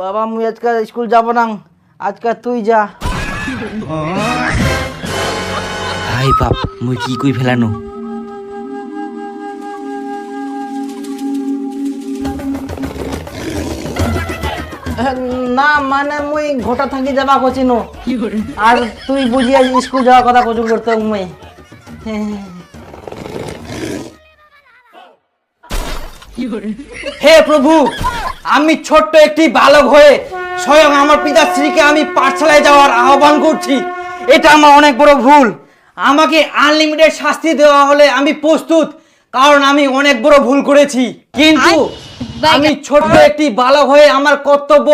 বাবা মুই আজকে স্কুল যাব না, আজকে তুই যা। হাই বাপ মুই কি কই ফেলানো। না মানে মুই ঘটা থাকি যাবা কচিন, আর তুই বুঝিয়া স্কুল যাওয়ার কথা কচুন করতে মুই। হে প্রভু, আমি ছোট্ট একটি বালক হয়ে স্বয়ং আমার পিতাশ্রীকে আমি পাঠশালায় যাওয়ার আহ্বান করছি। এটা আমার অনেক বড় ভুল। আমাকে আনলিমিটেড শাস্তি দেওয়া হলে আমি প্রস্তুত, কারণ আমি অনেক বড় ভুল করেছি। কিন্তু আমি ছোট্ট একটি বালক হয়ে আমার কর্তব্য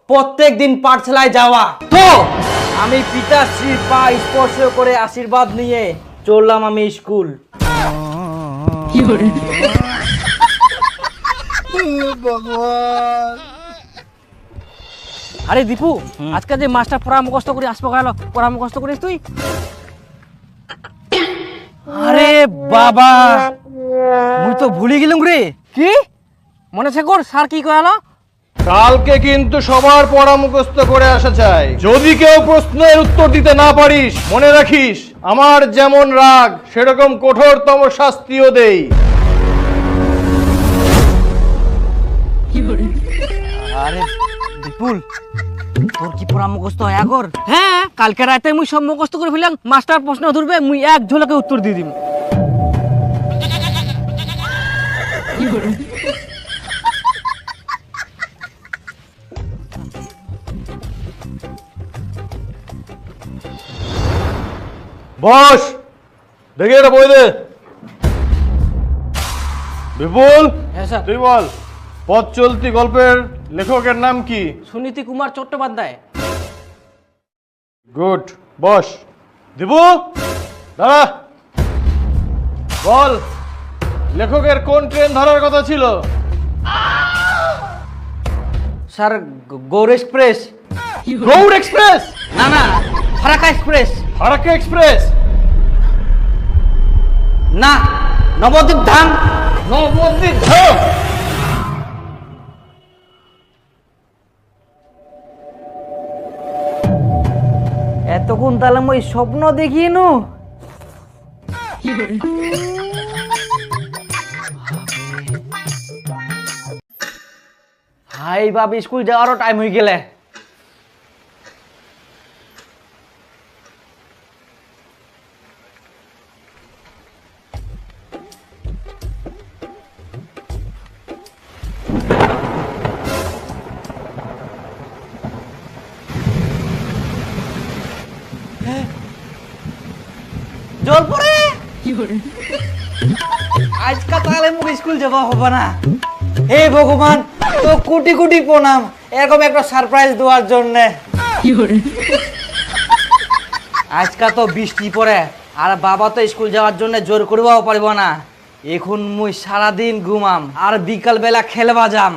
প্রত্যেক দিন পাঠশালায় যাওয়া। তো আমি পিতাশ্রীর পা স্পর্শ করে আশীর্বাদ নিয়ে চললাম আমি স্কুল। আরে দীপু, আজকে যে মাস্টার পড়া মুখস্থ করে আসবো গেল, পড়া মুখস্থ করিস তুই? আরে বাবা, মুই তো ভুলে গেলাম রে। কি মনে আছে কর স্যার কি করালো? কালকে কিন্তু সবার পড়া মুখস্থ করে আসা চাই। যদি কেউ প্রশ্নের উত্তর দিতে না পারিস, মনে রাখিস আমার যেমন রাগ সেরকম কঠোরতম শাস্তিও দেই। আরে বিপুল, তোর কি পুরা মুখস্থ হয় আগর? হ্যাঁ, কালকে রাতে মুই সব মুখস্থ করে ফেললাম। মাস্টার প্রশ্ন ধরবে, মুই এক ঝলকে উত্তর দিয়ে দিম। বস, দেখে এটা বই দে। বিপুল, হ্যাঁ স্যার। তুই বল, পথ চলতি গল্পের লেখকের নাম কি? সুনীতি কুমার চট্টোপাধ্যায়। Good, boss. দিবু, দাঁড়া। বল, লেখকের কোন ট্রেন ধরার কথা ছিল? Sir, Gour Express. Gour Express? না না, ফারাক্কা এক্সপ্রেস। ফারাক্কা এক্সপ্রেস? না, নবদ্বীপ ধাম। নবদ্বীপ ধাম? এতক্ষণ তাহলে মই স্বপ্ন দেখি নু। হাই বাপ, স্কুল যাওয়ারও টাইম হয়ে গেলে। জল পড়ে আজকা তাহলে মুখ স্কুল যাওয়া হবে না। হে ভগবান, তো কোটি কোটি প্রণাম এরকম একটা সারপ্রাইজ দেওয়ার জন্য। আজকা তো বৃষ্টি পড়ে, আর বাবা তো স্কুল যাওয়ার জন্য জোর করবাও পারবো না। এখন মুই সারাদিন ঘুমাম আর বিকাল বেলা খেলবা যাম।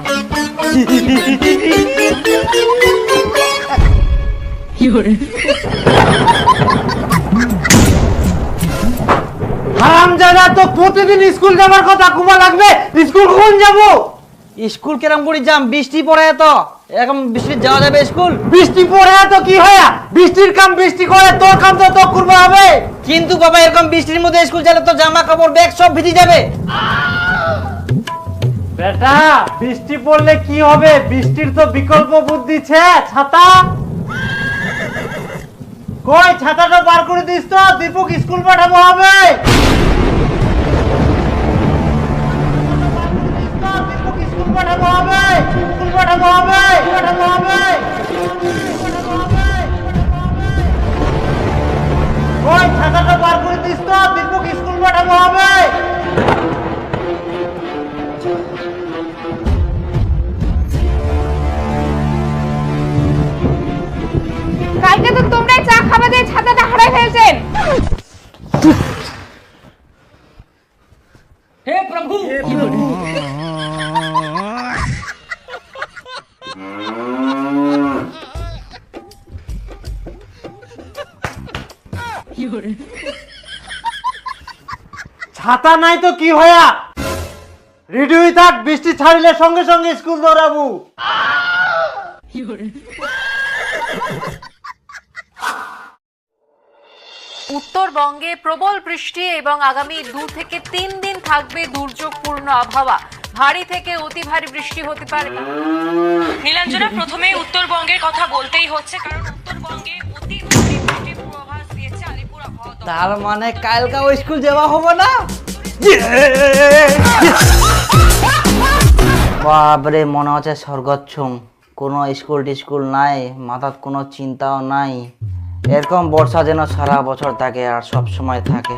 হারামজাদা, তো প্রতিদিন স্কুল যাবার কথা, ঘুমা লাগবে। স্কুল কখন যাব? স্কুল কেরম করে যাম? বৃষ্টি পড়ে তো, এরকম বৃষ্টি যাওয়া যাবে স্কুল? বৃষ্টি পড়ে তো কি হয়, বৃষ্টির কাম বৃষ্টি করে, তোর কাম তো তো করবো হবে। কিন্তু বাবা, এরকম বৃষ্টির মধ্যে স্কুল গেলে তো জামা কাপড় ব্যাগ সব ভিজে যাবে। বেটা, বৃষ্টি পড়লে কি হবে? বৃষ্টির তো বিকল্প বুদ্ধি ছে, ছাতা। কই ছাতাটা বার করে দিস তো, দীপক স্কুল পাঠাবো হবে। দীপক স্কুল পাঠাবো হবে, স্কুল পাঠাবো হবে, পাঠাবো হবে। কই ছাতাটা বার করে দিস তো, দীপক স্কুল পাঠাবো হবে। কালকে তো তোমরাই চা খাবে দিয়ে ছাতাটা হারাই ফেলছেন। হে প্রভু, ছাতা নাই তো কি হয়া, রেডি হয়ে থাক, বৃষ্টি ছাড়িলে সঙ্গে সঙ্গে স্কুল দৌড়াবো। উত্তরবঙ্গে প্রবল বৃষ্টি এবং আগামী 2 থেকে 3 দিন থাকবে দুর্যোগপূর্ণ আবহাওয়া। ভারী থেকে অতি ভারী বৃষ্টি হতে পারে। নীলাঞ্জনা, প্রথমে উত্তরবঙ্গের কথা বলতেই হচ্ছে, কারণ উত্তরবঙ্গে অতি ভারী বৃষ্টির পূর্বাভাস দিয়েছে আলিপুর আবহাওয়া দপ্তর। তার মানে কালকাও স্কুল যাওয়া হবে না? বাপরে, মনে হচ্ছে স্বর্গচ্ছম। কোনো স্কুল টিস্কুল নাই, মাথার কোনো চিন্তাও নাই। এরকম বর্ষা যেন সারা বছর থাকে আর সব সময় থাকে।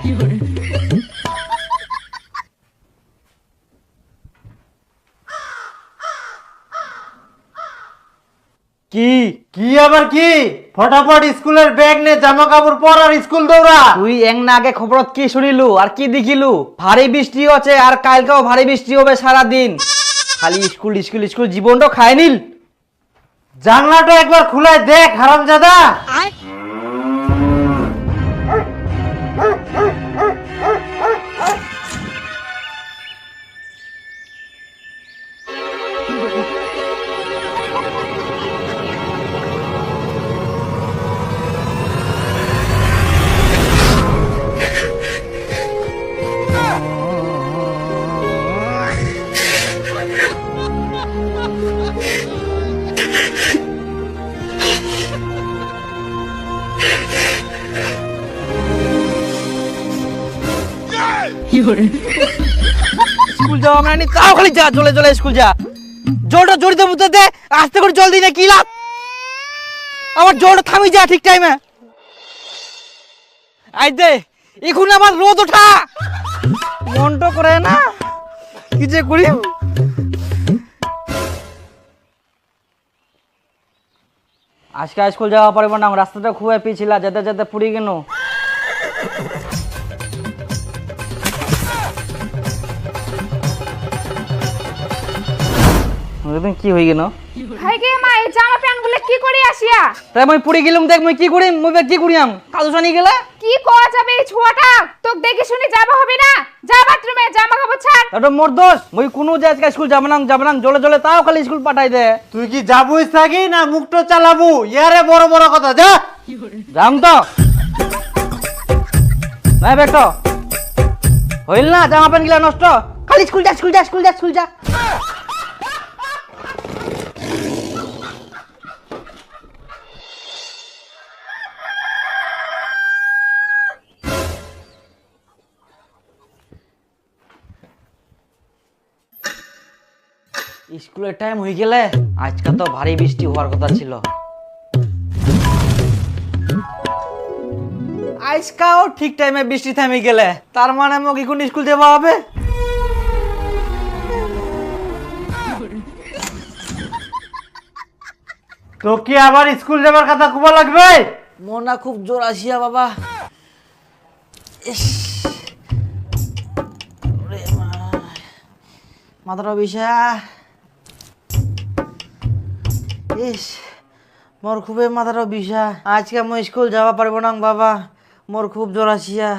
কি কি আবার কি? ফটাফট স্কুলের ব্যাগ নে, জামা কাপড় পর আর স্কুল দৌড়া। তুই এক না আগে খবরত কি শুনিলু আর কি দেখিলু? ভারী বৃষ্টি হচ্ছে আর কালকেও ভারী বৃষ্টি হবে সারা দিন। খালি স্কুল স্কুল স্কুল, জীবনটা খায় নিল। জানলাটা একবার খুলে দেখ হারামজাদা। স্কুল যাওয়া মানে তাও খালি যা, চলে চলে স্কুল যা। জলটা জড়িত বুঝতে দে, আস্তে করে জল দিই না কি লাভ? আমার জলটা থামি যা ঠিক টাইমে। আই দে, এখন আবার রোদ ওঠা, মনটা করে না কি যে করি। আজকে স্কুল যাওয়া পারবো না, রাস্তাটা খুব পিছিলা, যেতে যেতে পুড়ি গেল। কি হয়ে গেল? ভাই গে মা, এই জামা প্যান্ট গুলো কি করে আসিয়া? তাই মই পুড়ি গেলুম, দেখ মই কি করিম, মই কি করিয়াম? কাদু সানি গেলে কি করা যাবে এই ছোয়াটা? তোকে দেখে শুনে যাবা হবে না? যা বাথরুমে, জামা কাপড় ছাড়। এটা মোর দোষ। মই কোনো যে আজকে স্কুল যাব না জলে জলে তাও খালি স্কুল পাঠাই দে। তুই কি যাবই থাকি না মুখটা চালাবো? ইয়ারে বড় বড় কথা, যা। যাম তো নাই বেট হইল না, জামা প্যান্ট গিলা নষ্ট, খালি স্কুল যা স্কুল যা স্কুল যা স্কুল যা। স্কুলের টাইম হয়ে গেলে, আজকে তো ভারী বৃষ্টি হওয়ার কথা ছিল। আজকাও ঠিক টাইমে বৃষ্টি থামে গেলে, তার মানে আমাকে কোন স্কুল যাওয়া হবে? তো কি আবার স্কুল যাবার কথা খুব লাগবে? মনা খুব জোর আসিয়া বাবা। ইস, ওরে মা, মাথাটা বিষা। ইস, মোর খুবই মাথাটা বিষা। আজকে মই স্কুল যাওয়া পারবো না বাবা, মোর খুব জোর আসিয়া।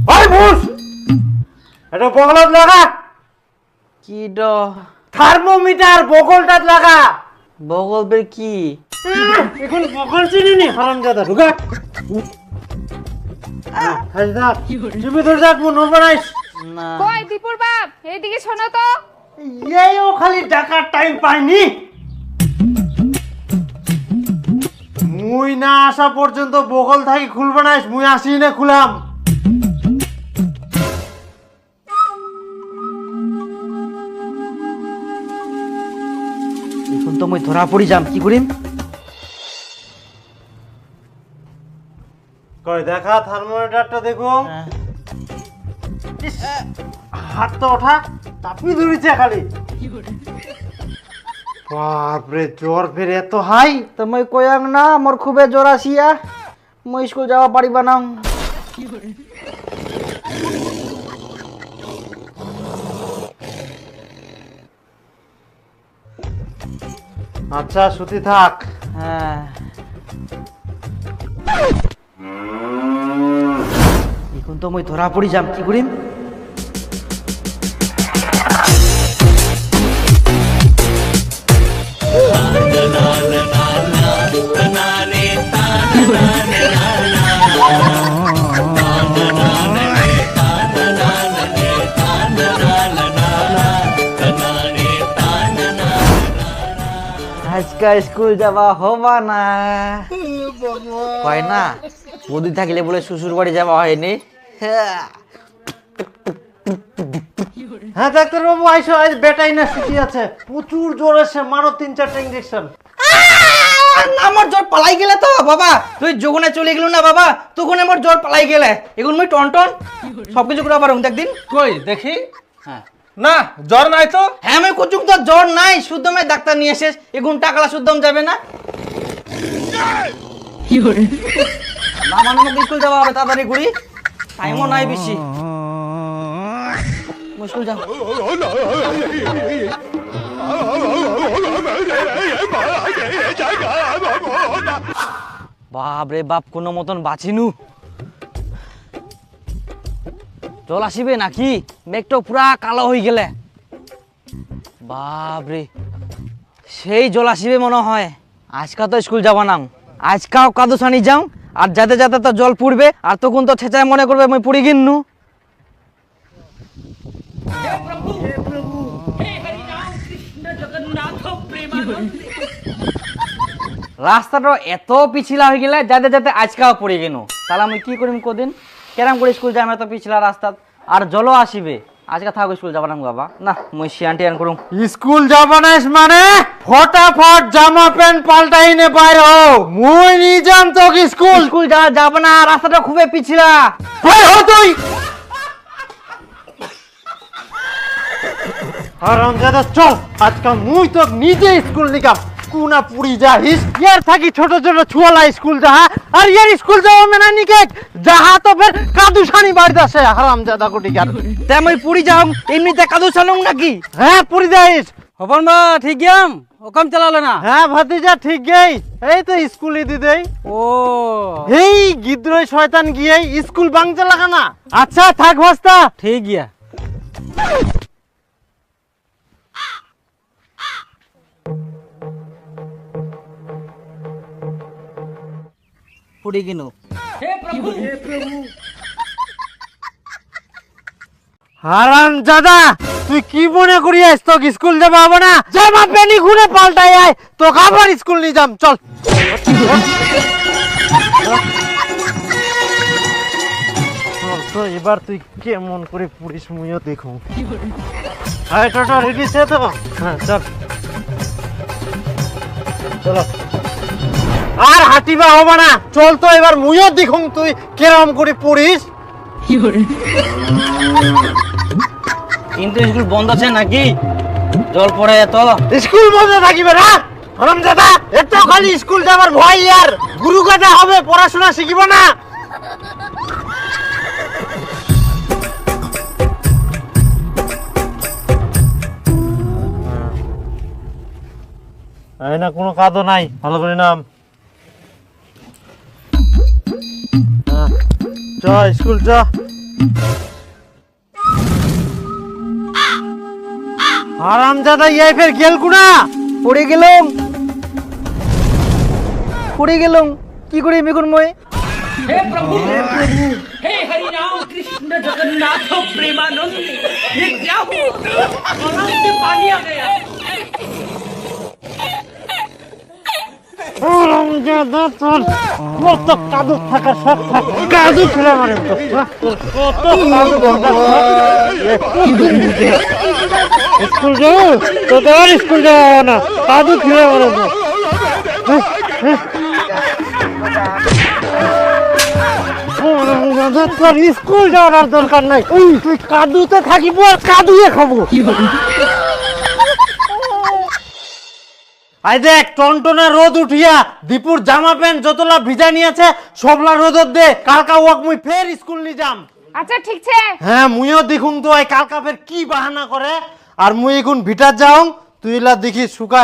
ভাই বুস, এটা বগলত লাগা। কি ড থার্মোমিটার বগলটা লাগা। বগল বের কি? এখন বগল চিনি নি হারামজাদা, ঢুকা। হাজদা তুমি ধরে যাক মন বানাইস না, কই দীপুর বাপ, এইদিকে শোনো তো। এইও খালি ডাকার টাইম পাইনি। মুই না আসা পর্যন্ত বগল থাকি খুলবে না, মুই আসি না খুলাম। এখন তো মই ধরা পড়ি যাম, কি করিম? কই দেখা থার্মোমিটারটা দেখো। ইস, হাত তো ওঠা, তাপি ধরেছে খালি। বাপরে, জ্বর ফের এত হাই। তো মই কয়াং না, মোর খুবই জোর আসিয়া, মই স্কুল যাওয়া পারিবা না। আচ্ছা সুতি থাক। হ্যাঁ, এখন তো মই ধরা পড়ি যাম, কি করিম? আজকে স্কুল যাওয়া হবা না, হয় না? বৌদি থাকলে বলে শ্বশুর বাড়ি যাওয়া হয়নি। হ্যাঁ ডাক্তার বাবু আইসো, আজ বেটাই না ছুটি আছে, প্রচুর জ্বর এসে, মারো 3-4টা ইঞ্জেকশন। আমার জ্বর পালাই গেলে তো বাবা, তুই যখন চলে গেল না বাবা, তখন আমার জ্বর পালাই গেলে। এখন মই টন সবকিছু করে পারুম একদিন। কই দেখি। হ্যাঁ না জ্বর নাই তো। হ্যাঁ আমি কুচুক তো জ্বর নাই, শুদ্ধ আমি ডাক্তার নিয়ে এসেছ, এখন টাকালা শুদ্ধম যাবে না। না মানে আমাকে স্কুল যাওয়া হবে, তাড়াতাড়ি করি, টাইমও নাই বেশি। স্কুল যাও। বাপ রে বাপ, কোনো মতন বাঁচিনু। জল আসিবে নাকি? মেঘটা পুরা কালো হয়ে গেলে। বাপ রে, সেই জল আসিবে মনে হয়। আজকা তো স্কুল যাবা না, আজকাও কাদু সানি যাও, আর যাতে যাতে তো জল পড়বে, আর তখন তো ছেঁচায় মনে করবে আমি পড়ি গিন্নু। রাস্তাটা এত পিছিলা হয়ে গেলে যাতে যাতে আজকাও পড়ে গেল, তাহলে আমি কি করিম কদিন? কেরাম করে স্কুল যাম এত পিছিলা রাস্তা, আর জলও আসিবে। আজকে থাকো, স্কুল যাবা না বাবা, না মুই শিয়ান টিয়ান করুম। স্কুল যাবা না মানে ফটাফট জামা প্যান্ট পাল্টাই নে বাইর হও, মুই নি যাম তো স্কুল। স্কুল যাবা না, রাস্তাটা খুবই পিছিলা। বাইর হ তুই। আরামজাদা চল, আজকে মুই তো নিজে স্কুল নিকাম। কুনা পুরি যাহিস, ইয়ার থাকি ছোট ছোট ছুয়ালা স্কুল যাহা, আর ইয়ার স্কুল যাওয়া মেনা নিকে যাহা তো ফের কাদু সানি বাড়িতে আসে। হারামজাদা কোটিকার, তাই আমি পুরি যাও, এমনিতে কাদু সানুম নাকি? হ্যাঁ পুরি যাইস। হবন বা ঠিক গেম ও কাম চালালে না। হ্যাঁ ভাতিজা ঠিক গেই, এই তো স্কুলে দিদেই। ও এই গিদ্রয় শয়তান গিয়ে স্কুল বাংচা লাগা না। আচ্ছা থাক ভাস্তা। ঠিক গিয়া। পুরি কিনো। হারামজাদা, তুই কি মনে করিস তোকে স্কুল যাবা হবে না? জামা প্যান্ট ঘুরে পাল্টাই আয়, তোকে আবার স্কুল নিয়ে যাম, চল। তো এবার তুই কেমন করে পুলিশ মুইও দেখো। হ্যাঁ টোটো রেডি সে তো, হ্যাঁ চল চলো। আর হাঁটিবা হবে না, চল তো এবার মুইও দেখুন তুই কেরম করে পড়িস। কিন্তু স্কুল বন্ধ আছে নাকি? জল পড়ে এত। স্কুল বন্ধ থাকিবে না হারামজাদা, এত খালি স্কুল যাবার ভয়, আর গুরু গাদা হবে, পড়াশোনা শিখিব না। এই না কোনো কাদও নাই, ভালো করে নাম। চ স্কুল চ। হারামজাদা ইয়াই ফের গেল কুনা। পড়ে গেলাম, কি করি এখন মই? হারামজাদা তোর কত কাদু থাকার শখ থাকে, কাদু খেলে মারে তো কত কাদু দরকার। স্কুল যাও তো, তোর স্কুল যাওয়া না, কাদু খেলে মারে তো। তোর স্কুল যাওয়ার আর দরকার নাই, তুই কাদুতে থাকিব আর কাদুয়ে খাবো। আই দেখ টনটনা রোদ উঠিয়া, দীপুর জামা প্যান্ট যতলা ভিজা নিয়েছে সবলা রোদত দে, কালকা ওয়াক মুই ফের স্কুল নি যাম। আচ্ছা ঠিক আছে। হ্যাঁ মুইও দেখুন তো এই কালকা ফের কি বাহানা করে, আর মুই এখন ভিটার যাও, তুই লা দেখি শুকা।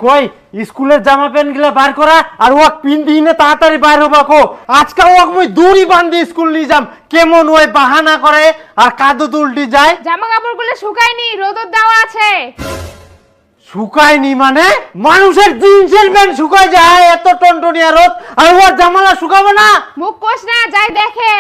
কই স্কুলের জামা প্যান্ট গুলা বার করা আর ওয়াক পিন্দি নে তাড়াতাড়ি বাইর হবা কো। আজকে ওয়াক মুই দড়ি বান্ধি স্কুল নিয়ে যাম, কেমন ওই বাহানা করে আর কাদো উল্টি যায়। জামা কাপড়গুলো শুকায়নি, রোদর দেওয়া আছে। শুকায়নি মানে? মানুষের জিন্সের প্যান্ট শুকায় যায় এত টনটনিয়া রোদ, আর ওর জামালা শুকাবে না? মুখ কোষ না, যাই দেখে।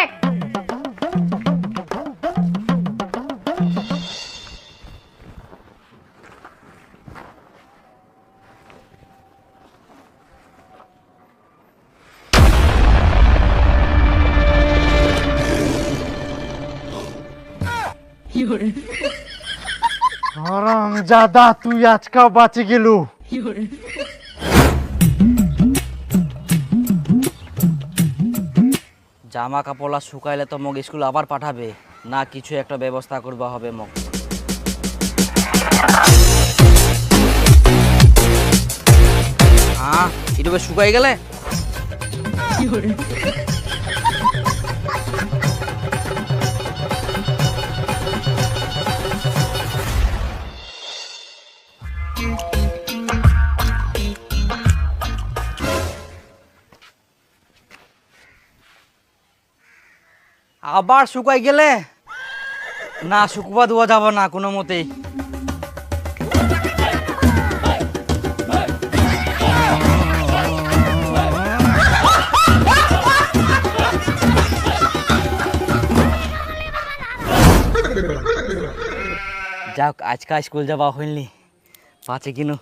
আরাম জাদা, তুই আজকাও বাঁচি গেলু। জামা কাপড় শুকাইলে তো মগ স্কুল আবার পাঠাবে না, কিছু একটা ব্যবস্থা করবা হবে মগ। হ্যাঁ এটা শুকাই গেলে আবার শুকাই গেলে না, শুকবা দেওয়া যাব না কোনো মতেই। যাক আজকা স্কুল যাওয়া হইনি, পাচ্ছে কিনো।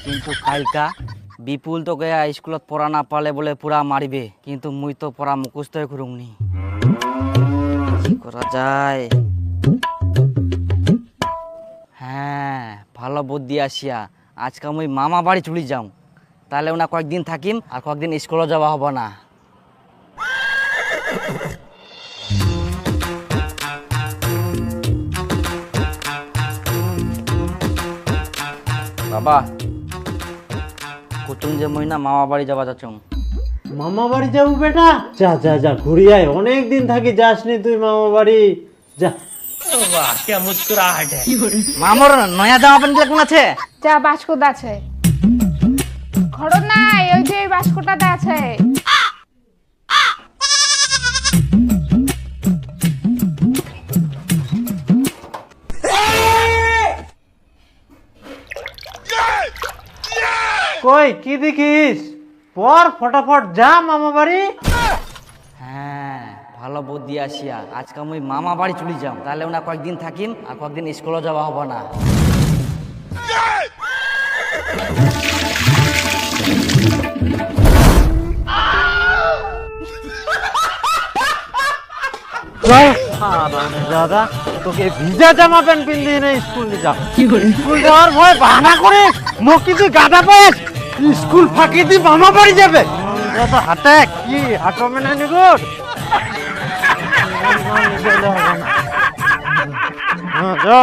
কিন্তু কালকা বিপুল তোকে স্কুলত পড়া না পালে বলে পুরা মারিবে, কিন্তু মুই তো পড়া মুখস্থ করুমনি। কি করা যায়? হ্যাঁ ভালো বুদ্ধি আসিয়া, আজকে মুই মামা বাড়ি চলে যাও, তাহলে ওনা কয়েকদিন থাকিম আর কয়েকদিন স্কুলে যাওয়া হব না। বাবা কুতুম যে মই না মামা বাড়ি যাওয়া যাচ্ছ। মামা বাড়ি যাবো বেটা? যা যা যা ঘুরি আয়, অনেক দিন থাকি যাসনি তুই মামা বাড়ি, যা। মামর নয়া জামা প্যান্ট কোন আছে? যা বাস্কট আছে। খড় নাই, ওই যে বাস্কটাতে আছে। কই কি দেখিস? পর ফটাফট যা মামা বাড়ি। হ্যাঁ ভালো বুদ্ধি আসিয়া, আজকে মুই মামা বাড়ি চলে যাও, তাহলে ওনা কয়েকদিন থাকিম আর কয়েকদিন স্কুলে যাওয়া হব না। দাদা তোকে ভিজা জামা প্যান্ট পিন্দি না স্কুল নিয়ে যা। স্কুল যাওয়ার ভয় বাহানা করে মকি তুই গাদা পাস, স্কুল ফাঁকি দি মামা বাড়ি যাবে। দাদা হাতে কি হাঁটো মেনে নিগুর। যা